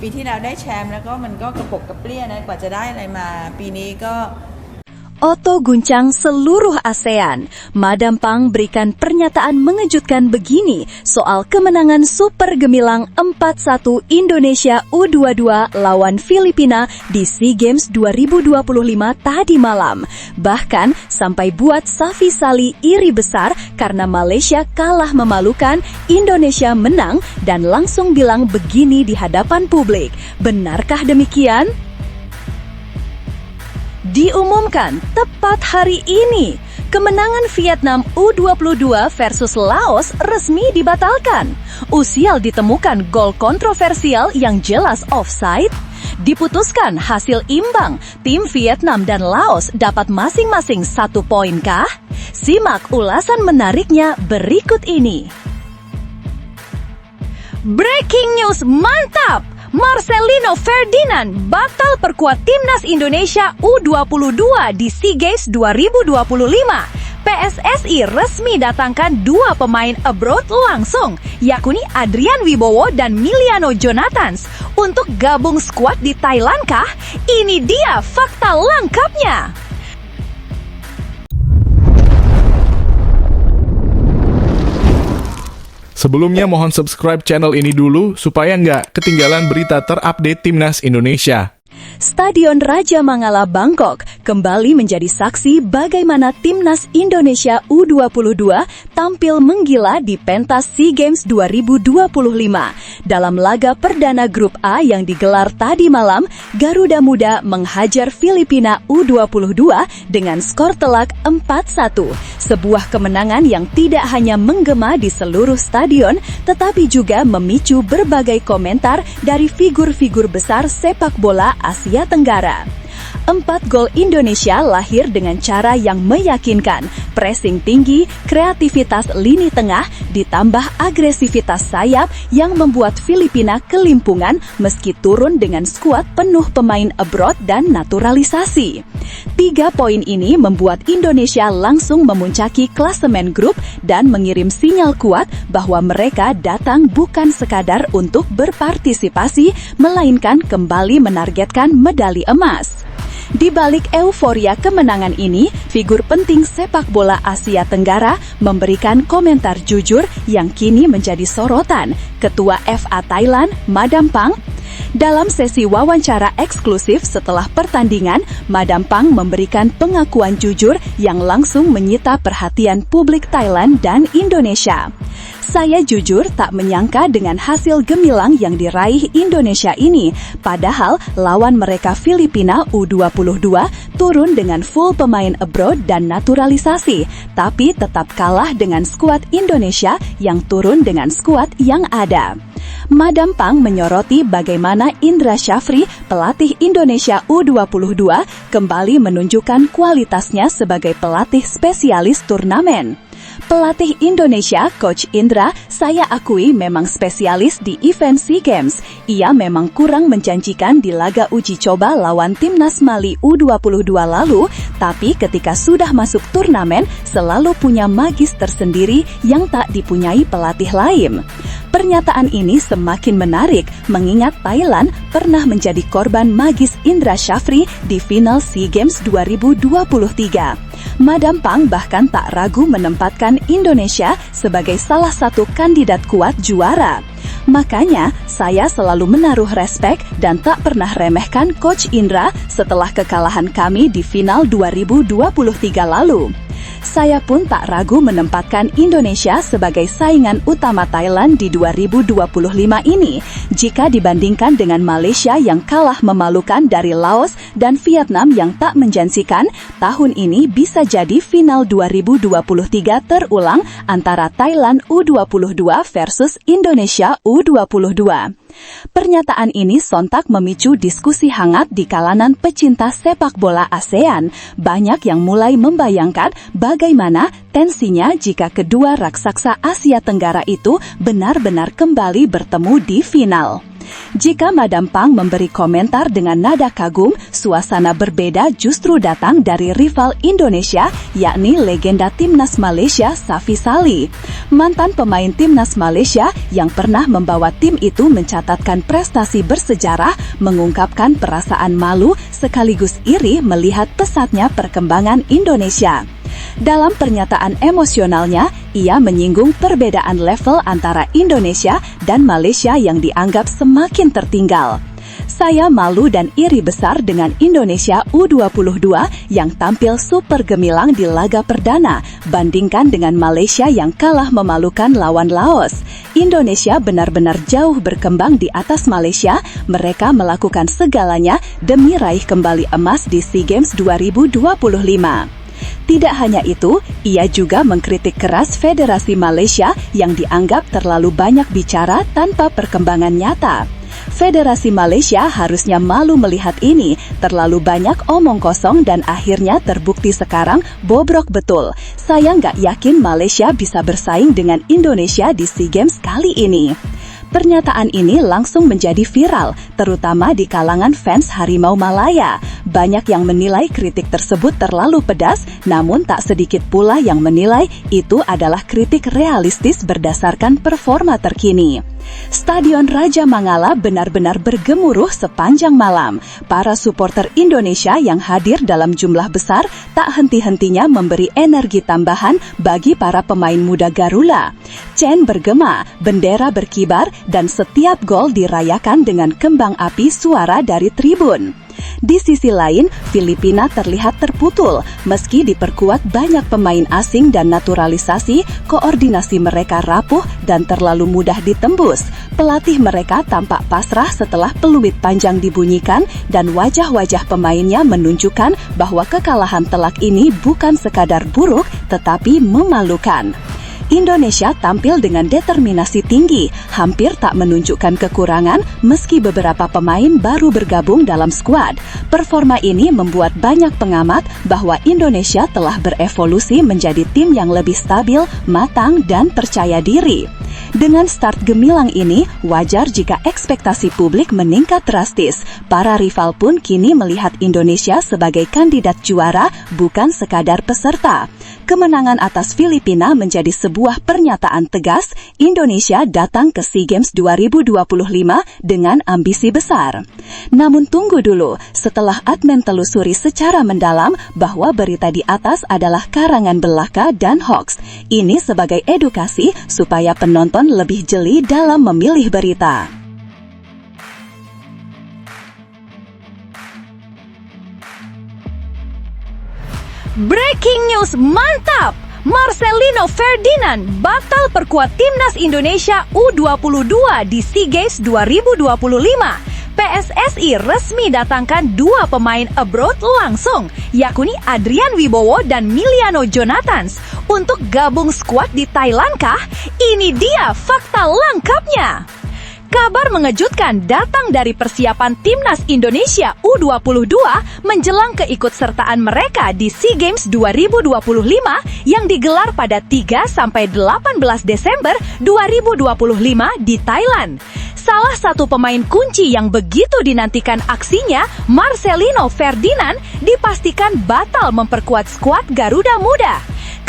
ปีที่แล้วได้แชมป์แล้วก็มันก็กระปกกระเปรี้ยนะกว่าจะได้อะไรมาปีนี้ก็Otto guncang seluruh ASEAN. Madam Pang berikan pernyataan mengejutkan begini soal kemenangan super gemilang 4-1 Indonesia U22 lawan Filipina di SEA Games 2025 tadi malam. Bahkan sampai buat Safi Sali iri besar karena Malaysia kalah memalukan, Indonesia menang dan langsung bilang begini di hadapan publik. Benarkah demikian? Diumumkan tepat hari ini, kemenangan Vietnam U22 versus Laos resmi dibatalkan. Usial ditemukan gol kontroversial yang jelas offside. Diputuskan hasil imbang, tim Vietnam dan Laos dapat masing-masing 1 poin kah? Simak ulasan menariknya berikut ini. Breaking news mantap! Marcelino Ferdinand batal perkuat timnas Indonesia U22 di SEA Games 2025. PSSI resmi datangkan 2 pemain abroad langsung, yakni Adrian Wibowo dan Miliano Jonathans. Untuk gabung skuad di Thailand kah? Ini dia fakta lengkapnya. Sebelumnya mohon subscribe channel ini dulu supaya nggak ketinggalan berita terupdate Timnas Indonesia. Stadion Raja Mangala Bangkok kembali menjadi saksi bagaimana Timnas Indonesia U22 tampil menggila di pentas SEA Games 2025. Dalam laga perdana grup A yang digelar tadi malam, Garuda Muda menghajar Filipina U22 dengan skor telak 4-1. Sebuah kemenangan yang tidak hanya menggema di seluruh stadion, tetapi juga memicu berbagai komentar dari figur-figur besar sepak bola Asia Tenggara. 4 gol Indonesia lahir dengan cara yang meyakinkan, pressing tinggi, kreativitas lini tengah, ditambah agresivitas sayap yang membuat Filipina kelimpungan meski turun dengan skuad penuh pemain abroad dan naturalisasi. 3 poin ini membuat Indonesia langsung memuncaki klasemen grup dan mengirim sinyal kuat bahwa mereka datang bukan sekadar untuk berpartisipasi, melainkan kembali menargetkan medali emas. Di balik euforia kemenangan ini, figur penting sepak bola Asia Tenggara memberikan komentar jujur yang kini menjadi sorotan. Ketua FA Thailand, Madam Pang, dalam sesi wawancara eksklusif setelah pertandingan, Madam Pang memberikan pengakuan jujur yang langsung menyita perhatian publik Thailand dan Indonesia. Saya jujur tak menyangka dengan hasil gemilang yang diraih Indonesia ini, padahal lawan mereka Filipina U22 turun dengan full pemain abroad dan naturalisasi, tapi tetap kalah dengan skuad Indonesia yang turun dengan skuad yang ada. Madam Pang menyoroti bagaimana Indra Syafri, pelatih Indonesia U22, kembali menunjukkan kualitasnya sebagai pelatih spesialis turnamen. Pelatih Indonesia, Coach Indra, saya akui memang spesialis di event SEA Games. Ia memang kurang menjanjikan di laga uji coba lawan Timnas Mali U22 lalu, tapi ketika sudah masuk turnamen, selalu punya magis tersendiri yang tak dipunyai pelatih lain. Pernyataan ini semakin menarik mengingat Thailand pernah menjadi korban magis Indra Syafri di final SEA Games 2023. Madam Pang bahkan tak ragu menempatkan Indonesia sebagai salah satu kandidat kuat juara. Makanya, saya selalu menaruh respek dan tak pernah remehkan Coach Indra setelah kekalahan kami di final 2023 lalu. Saya pun tak ragu menempatkan Indonesia sebagai saingan utama Thailand di 2025 ini, jika dibandingkan dengan Malaysia yang kalah memalukan dari Laos dan Vietnam yang tak menjanjikan. Tahun ini bisa jadi final 2023 terulang antara Thailand U22 versus Indonesia U22. Pernyataan ini sontak memicu diskusi hangat di kalangan pecinta sepak bola ASEAN. Banyak yang mulai membayangkan bagaimana tensinya jika kedua raksasa Asia Tenggara itu benar-benar kembali bertemu di final. Jika Madam Pang memberi komentar dengan nada kagum, suasana berbeda justru datang dari rival Indonesia, yakni legenda Timnas Malaysia Safi Salih. Mantan pemain Timnas Malaysia yang pernah membawa tim itu mencatatkan prestasi bersejarah, mengungkapkan perasaan malu sekaligus iri melihat pesatnya perkembangan Indonesia. Dalam pernyataan emosionalnya, ia menyinggung perbedaan level antara Indonesia dan Malaysia yang dianggap semakin tertinggal. Saya malu dan iri besar dengan Indonesia U22 yang tampil super gemilang di laga perdana, bandingkan dengan Malaysia yang kalah memalukan lawan Laos. Indonesia benar-benar jauh berkembang di atas Malaysia, mereka melakukan segalanya demi raih kembali emas di SEA Games 2025. Tidak hanya itu, ia juga mengkritik keras Federasi Malaysia yang dianggap terlalu banyak bicara tanpa perkembangan nyata. Federasi Malaysia harusnya malu melihat ini, terlalu banyak omong kosong dan akhirnya terbukti sekarang bobrok betul. Saya nggak yakin Malaysia bisa bersaing dengan Indonesia di SEA Games kali ini. Pernyataan ini langsung menjadi viral, terutama di kalangan fans Harimau Malaya. Banyak yang menilai kritik tersebut terlalu pedas, namun tak sedikit pula yang menilai itu adalah kritik realistis berdasarkan performa terkini. Stadion Raja Mangala benar-benar bergemuruh sepanjang malam. Para supporter Indonesia yang hadir dalam jumlah besar tak henti-hentinya memberi energi tambahan bagi para pemain muda Garuda. Chen bergema, bendera berkibar, dan setiap gol dirayakan dengan kembang api suara dari tribun. Di sisi lain, Filipina terlihat terputul. Meski diperkuat banyak pemain asing dan naturalisasi, koordinasi mereka rapuh dan terlalu mudah ditembus. Pelatih mereka tampak pasrah setelah peluit panjang dibunyikan dan wajah-wajah pemainnya menunjukkan bahwa kekalahan telak ini bukan sekadar buruk, tetapi memalukan. Indonesia tampil dengan determinasi tinggi, hampir tak menunjukkan kekurangan meski beberapa pemain baru bergabung dalam skuad. Performa ini membuat banyak pengamat bahwa Indonesia telah berevolusi menjadi tim yang lebih stabil, matang, dan percaya diri. Dengan start gemilang ini, wajar jika ekspektasi publik meningkat drastis. Para rival pun kini melihat Indonesia sebagai kandidat juara, bukan sekadar peserta. Kemenangan atas Filipina menjadi sebuah pernyataan tegas Indonesia datang ke SEA Games 2025 dengan ambisi besar. Namun tunggu dulu, setelah admin telusuri secara mendalam bahwa berita di atas adalah karangan belaka dan hoax. Ini sebagai edukasi supaya penonton lebih jeli dalam memilih berita. Breaking news mantap! Marcelino Ferdinand batal perkuat Timnas Indonesia U22 di SEA Games 2025. PSSI resmi datangkan dua pemain abroad langsung, yakni Adrian Wibowo dan Miliano Jonathans. Untuk gabung skuad di Thailand kah? Ini dia fakta lengkapnya. Kabar mengejutkan datang dari persiapan Timnas Indonesia U22 menjelang keikutsertaan mereka di SEA Games 2025 yang digelar pada 3-18 Desember 2025 di Thailand. Salah satu pemain kunci yang begitu dinantikan aksinya, Marcelino Ferdinand, dipastikan batal memperkuat skuad Garuda Muda.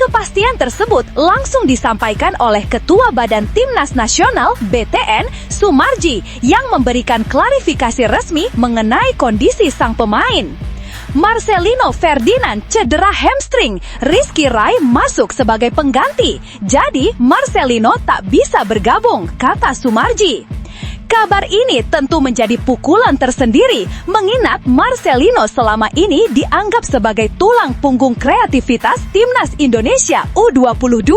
Kepastian tersebut langsung disampaikan oleh Ketua Badan Timnas Nasional (BTN) Sumarji yang memberikan klarifikasi resmi mengenai kondisi sang pemain. Marcelino Ferdinand cedera hamstring, Rizky Rai masuk sebagai pengganti. Jadi Marcelino tak bisa bergabung, kata Sumarji. Kabar ini tentu menjadi pukulan tersendiri, mengingat Marcelino selama ini dianggap sebagai tulang punggung kreativitas Timnas Indonesia U22.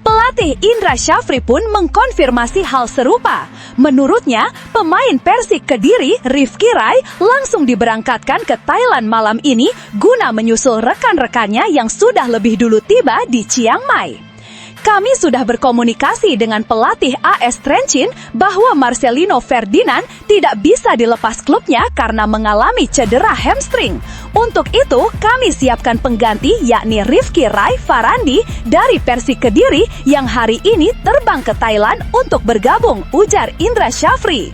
Pelatih Indra Syafri pun mengkonfirmasi hal serupa. Menurutnya, pemain Persik Kediri, Rizky Rai, langsung diberangkatkan ke Thailand malam ini guna menyusul rekan-rekannya yang sudah lebih dulu tiba di Chiang Mai. Kami sudah berkomunikasi dengan pelatih AS Trencin bahwa Marcelino Ferdinand tidak bisa dilepas klubnya karena mengalami cedera hamstring. Untuk itu, kami siapkan pengganti yakni Rizky Rai Farandi dari Persik Kediri yang hari ini terbang ke Thailand untuk bergabung, ujar Indra Syafri.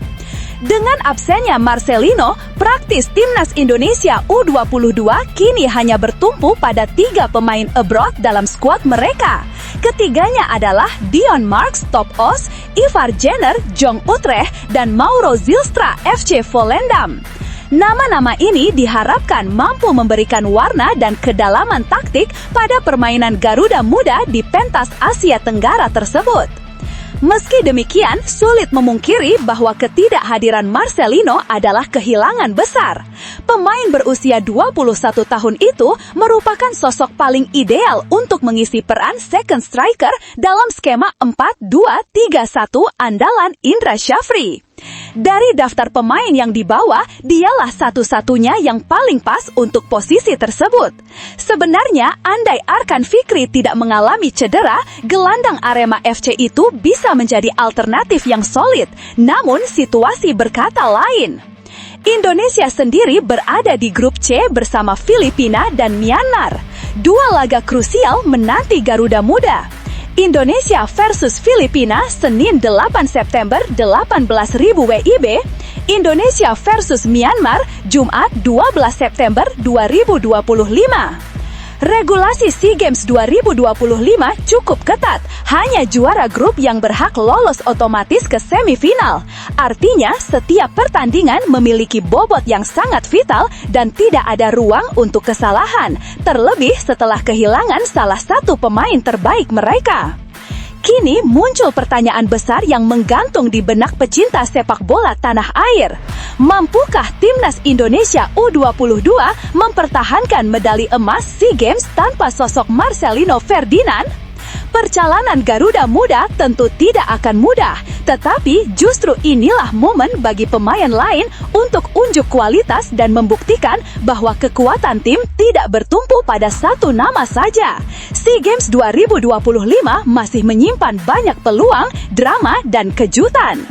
Dengan absennya Marcelino, praktis timnas Indonesia U22 kini hanya bertumpu pada 3 pemain abroad dalam skuad mereka. Ketiganya adalah Dion Marks, Top Os, Ivar Jenner, Jong Utrecht, dan Mauro Zylstra, FC Volendam. Nama-nama ini diharapkan mampu memberikan warna dan kedalaman taktik pada permainan Garuda Muda di pentas Asia Tenggara tersebut. Meski demikian, sulit memungkiri bahwa ketidakhadiran Marcelino adalah kehilangan besar. Pemain berusia 21 tahun itu merupakan sosok paling ideal untuk mengisi peran second striker dalam skema 4-2-3-1 andalan Indra Syafri. Dari daftar pemain yang dibawa, dialah satu-satunya yang paling pas untuk posisi tersebut. Sebenarnya, andai Arkan Fikri tidak mengalami cedera, gelandang Arema FC itu bisa menjadi alternatif yang solid. Namun, situasi berkata lain. Indonesia sendiri berada di grup C bersama Filipina dan Myanmar. 2 laga krusial menanti Garuda Muda. Indonesia versus Filipina Senin 8 September 18.000 WIB, Indonesia versus Myanmar Jumat 12 September 2025. Regulasi SEA Games 2025 cukup ketat, hanya juara grup yang berhak lolos otomatis ke semifinal. Artinya, setiap pertandingan memiliki bobot yang sangat vital dan tidak ada ruang untuk kesalahan, terlebih setelah kehilangan salah satu pemain terbaik mereka. Kini muncul pertanyaan besar yang menggantung di benak pecinta sepak bola tanah air. Mampukah timnas Indonesia U22 mempertahankan medali emas SEA Games tanpa sosok Marcelino Ferdinand? Perjalanan Garuda Muda tentu tidak akan mudah, tetapi justru inilah momen bagi pemain lain untuk unjuk kualitas dan membuktikan bahwa kekuatan tim tidak bertumpu pada satu nama saja. SEA Games 2025 masih menyimpan banyak peluang, drama, dan kejutan.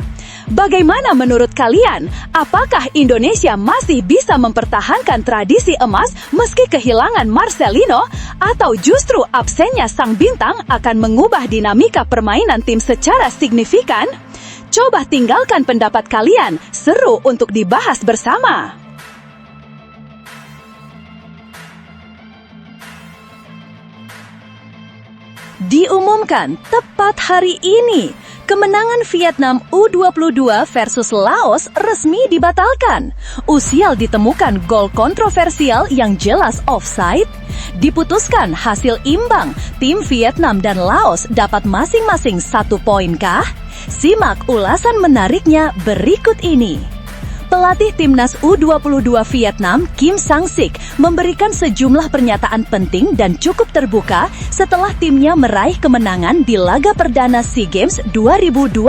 Bagaimana menurut kalian? Apakah Indonesia masih bisa mempertahankan tradisi emas meski kehilangan Marcelino? Atau justru absennya sang bintang akan mengubah dinamika permainan tim secara signifikan? Coba tinggalkan pendapat kalian, seru untuk dibahas bersama. Diumumkan tepat hari ini, kemenangan Vietnam U22 versus Laos resmi dibatalkan. Usial ditemukan gol kontroversial yang jelas offside. Diputuskan hasil imbang, tim Vietnam dan Laos dapat masing-masing 1 poin kah? Simak ulasan menariknya berikut ini. Pelatih timnas U22 Vietnam, Kim Sang-sik, memberikan sejumlah pernyataan penting dan cukup terbuka setelah timnya meraih kemenangan di laga perdana SEA Games 2025.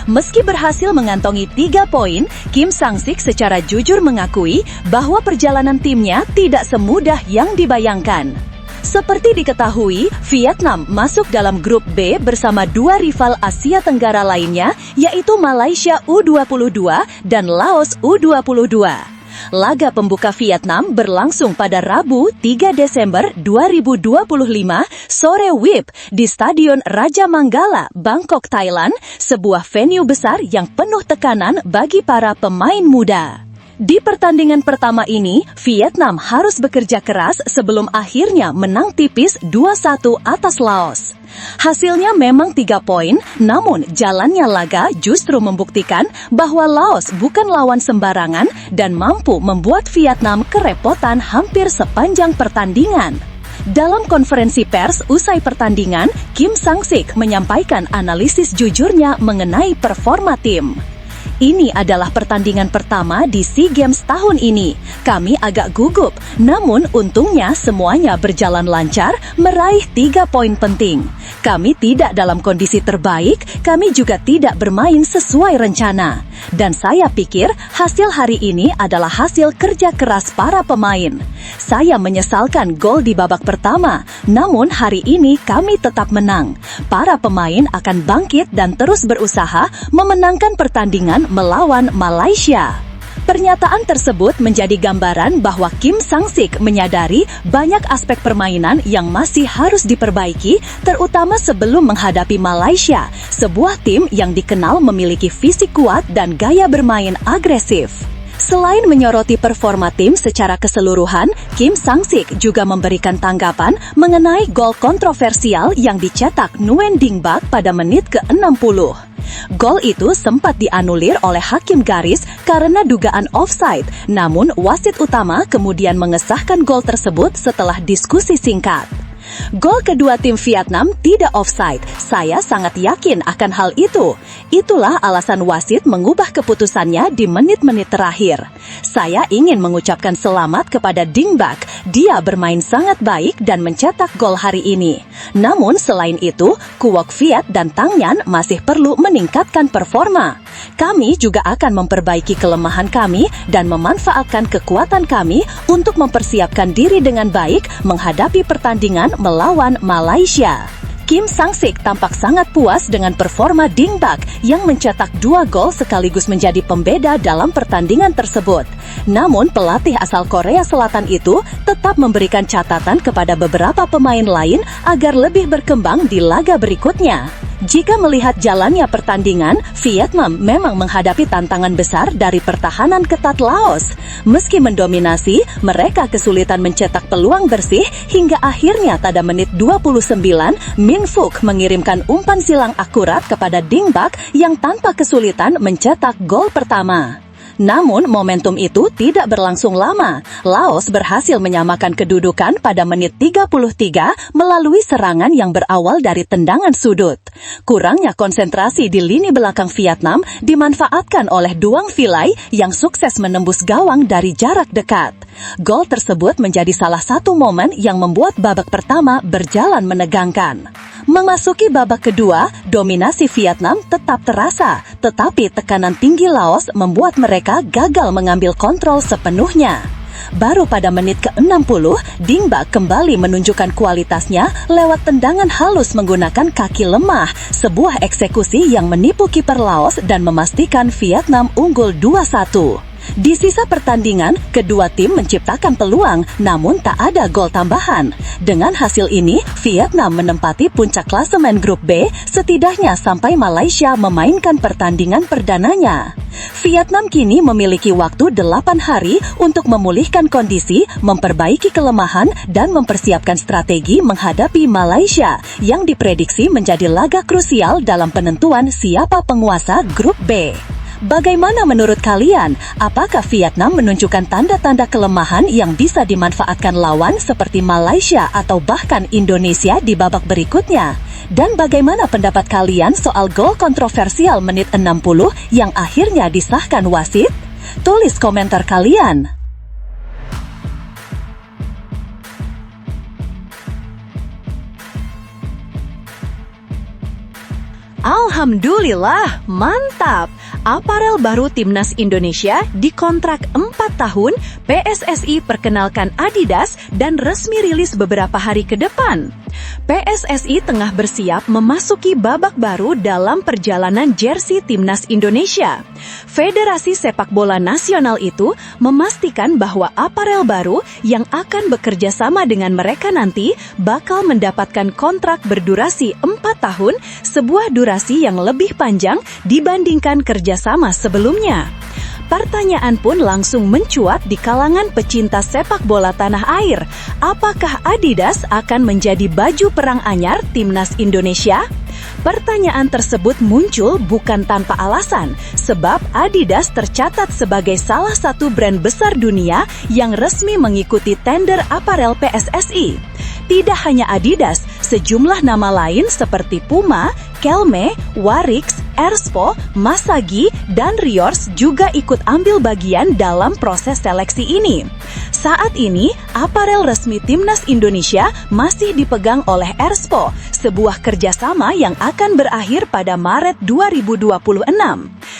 Meski berhasil mengantongi 3 poin, Kim Sang-sik secara jujur mengakui bahwa perjalanan timnya tidak semudah yang dibayangkan. Seperti diketahui, Vietnam masuk dalam grup B bersama 2 rival Asia Tenggara lainnya, yaitu Malaysia U22 dan Laos U22. Laga pembuka Vietnam berlangsung pada Rabu 3 Desember 2025 sore WIB di Stadion Raja Manggala, Bangkok, Thailand, sebuah venue besar yang penuh tekanan bagi para pemain muda. Di pertandingan pertama ini, Vietnam harus bekerja keras sebelum akhirnya menang tipis 2-1 atas Laos. Hasilnya memang 3 poin, namun jalannya laga justru membuktikan bahwa Laos bukan lawan sembarangan dan mampu membuat Vietnam kerepotan hampir sepanjang pertandingan. Dalam konferensi pers usai pertandingan, Kim Sang-sik menyampaikan analisis jujurnya mengenai performa tim. Ini adalah pertandingan pertama di SEA Games tahun ini. Kami agak gugup, namun untungnya semuanya berjalan lancar, meraih 3 poin penting. Kami tidak dalam kondisi terbaik, kami juga tidak bermain sesuai rencana. Dan saya pikir hasil hari ini adalah hasil kerja keras para pemain. Saya menyesalkan gol di babak pertama, namun hari ini kami tetap menang. Para pemain akan bangkit dan terus berusaha memenangkan pertandingan melawan Malaysia. Pernyataan tersebut menjadi gambaran bahwa Kim Sang-sik menyadari banyak aspek permainan yang masih harus diperbaiki, terutama sebelum menghadapi Malaysia, sebuah tim yang dikenal memiliki fisik kuat dan gaya bermain agresif. Selain menyoroti performa tim secara keseluruhan, Kim Sang-sik juga memberikan tanggapan mengenai gol kontroversial yang dicetak Nguyen Dinh Bak pada menit ke-60. Gol itu sempat dianulir oleh hakim garis karena dugaan offside, namun wasit utama kemudian mengesahkan gol tersebut setelah diskusi singkat. Gol kedua tim Vietnam tidak offside. Saya sangat yakin akan hal itu. Itulah alasan wasit mengubah keputusannya di menit-menit terakhir. Saya ingin mengucapkan selamat kepada Dinh Bak. Dia bermain sangat baik dan mencetak gol hari ini. Namun selain itu, Quoc Viet dan Tang Nhan masih perlu meningkatkan performa. Kami juga akan memperbaiki kelemahan kami dan memanfaatkan kekuatan kami untuk mempersiapkan diri dengan baik menghadapi pertandingan melawan Malaysia. Kim Sang-sik tampak sangat puas dengan performa Dinh Bak yang mencetak 2 gol sekaligus menjadi pembeda dalam pertandingan tersebut. Namun pelatih asal Korea Selatan itu tetap memberikan catatan kepada beberapa pemain lain agar lebih berkembang di laga berikutnya. Jika melihat jalannya pertandingan, Vietnam memang menghadapi tantangan besar dari pertahanan ketat Laos. Meski mendominasi, mereka kesulitan mencetak peluang bersih hingga akhirnya pada menit 29, Min Phuc mengirimkan umpan silang akurat kepada Dinh Bak yang tanpa kesulitan mencetak gol pertama. Namun momentum itu tidak berlangsung lama. Laos berhasil menyamakan kedudukan pada menit 33 melalui serangan yang berawal dari tendangan sudut. Kurangnya konsentrasi di lini belakang Vietnam dimanfaatkan oleh Duong Philai yang sukses menembus gawang dari jarak dekat. Gol tersebut menjadi salah satu momen yang membuat babak pertama berjalan menegangkan. Memasuki babak kedua, dominasi Vietnam tetap terasa, tetapi tekanan tinggi Laos membuat mereka gagal mengambil kontrol sepenuhnya. Baru pada menit ke-60, Dinh Bak kembali menunjukkan kualitasnya lewat tendangan halus menggunakan kaki lemah, sebuah eksekusi yang menipu kiper Laos dan memastikan Vietnam unggul 2-1. Di sisa pertandingan, kedua tim menciptakan peluang, namun tak ada gol tambahan. Dengan hasil ini, Vietnam menempati puncak klasemen grup B, setidaknya sampai Malaysia memainkan pertandingan perdananya. Vietnam kini memiliki waktu 8 hari untuk memulihkan kondisi, memperbaiki kelemahan, dan mempersiapkan strategi menghadapi Malaysia, yang diprediksi menjadi laga krusial dalam penentuan siapa penguasa grup B. Bagaimana menurut kalian? Apakah Vietnam menunjukkan tanda-tanda kelemahan yang bisa dimanfaatkan lawan seperti Malaysia atau bahkan Indonesia di babak berikutnya? Dan bagaimana pendapat kalian soal gol kontroversial menit 60 yang akhirnya disahkan wasit? Tulis komentar kalian. Alhamdulillah, mantap! Aparel baru Timnas Indonesia dikontrak 4 tahun, PSSI perkenalkan Adidas dan resmi rilis beberapa hari ke depan. PSSI tengah bersiap memasuki babak baru dalam perjalanan jersey Timnas Indonesia. Federasi Sepak Bola Nasional itu memastikan bahwa aparel baru yang akan bekerja sama dengan mereka nanti bakal mendapatkan kontrak berdurasi 4 tahun, sebuah durasi yang lebih panjang dibandingkan kerjasama sebelumnya. Pertanyaan pun langsung mencuat di kalangan pecinta sepak bola tanah air. Apakah Adidas akan menjadi baju perang anyar Timnas Indonesia? Pertanyaan tersebut muncul bukan tanpa alasan, sebab Adidas tercatat sebagai salah satu brand besar dunia yang resmi mengikuti tender aparel PSSI. Tidak hanya Adidas, sejumlah nama lain seperti Puma, Kelme, Warix, Erspo, Masagi, dan Riors juga ikut ambil bagian dalam proses seleksi ini. Saat ini, aparel resmi Timnas Indonesia masih dipegang oleh Erspo, sebuah kerjasama yang akan berakhir pada Maret 2026.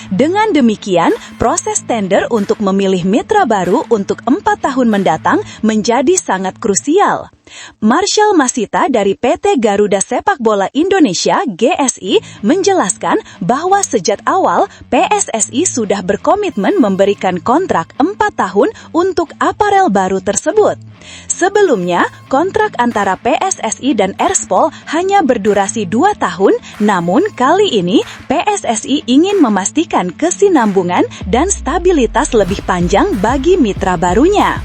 Dengan demikian, proses tender untuk memilih mitra baru untuk 4 tahun mendatang menjadi sangat krusial. Marshall Masita dari PT Garuda Sepak Bola Indonesia (GSI) menjelaskan bahwa sejak awal PSSI sudah berkomitmen memberikan kontrak 4 tahun untuk aparel baru tersebut. Sebelumnya, kontrak antara PSSI dan Erspol hanya berdurasi 2 tahun, namun kali ini PSSI ingin memastikan kesinambungan dan stabilitas lebih panjang bagi mitra barunya.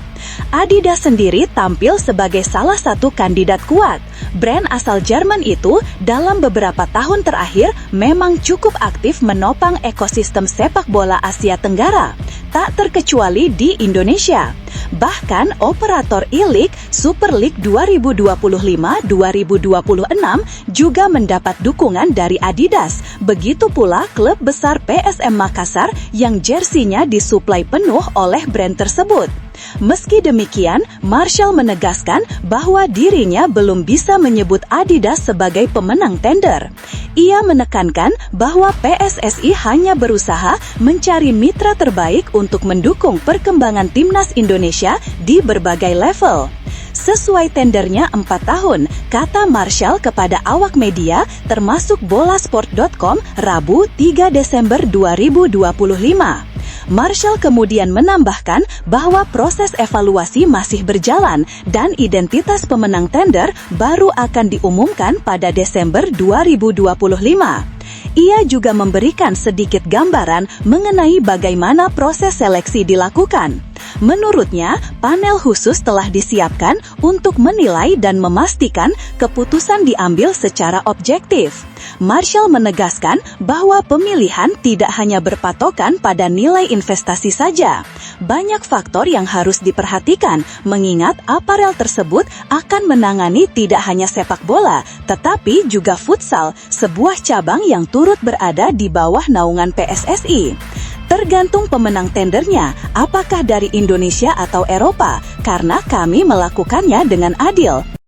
Adidas sendiri tampil sebagai salah satu kandidat kuat. Brand asal Jerman itu dalam beberapa tahun terakhir memang cukup aktif menopang ekosistem sepak bola Asia Tenggara, tak terkecuali di Indonesia. Bahkan operator e-League Super League 2025-2026 juga mendapat dukungan dari Adidas. Begitu pula klub besar PSM Makassar yang jersinya disuplai penuh oleh brand tersebut. Meski demikian, Marshall menegaskan bahwa dirinya belum bisa menyebut Adidas sebagai pemenang tender. Ia menekankan bahwa PSSI hanya berusaha mencari mitra terbaik untuk mendukung perkembangan timnas Indonesia di berbagai level. Sesuai tendernya 4 tahun, kata Marshall kepada awak media termasuk bolasport.com Rabu 3 Desember 2025. Marshall kemudian menambahkan bahwa proses evaluasi masih berjalan dan identitas pemenang tender baru akan diumumkan pada Desember 2025. Ia juga memberikan sedikit gambaran mengenai bagaimana proses seleksi dilakukan. Menurutnya, panel khusus telah disiapkan untuk menilai dan memastikan keputusan diambil secara objektif. Marshall menegaskan bahwa pemilihan tidak hanya berpatokan pada nilai investasi saja. Banyak faktor yang harus diperhatikan, mengingat aparel tersebut akan menangani tidak hanya sepak bola, tetapi juga futsal, sebuah cabang yang turut berada di bawah naungan PSSI. Tergantung pemenang tendernya, apakah dari Indonesia atau Eropa, karena kami melakukannya dengan adil.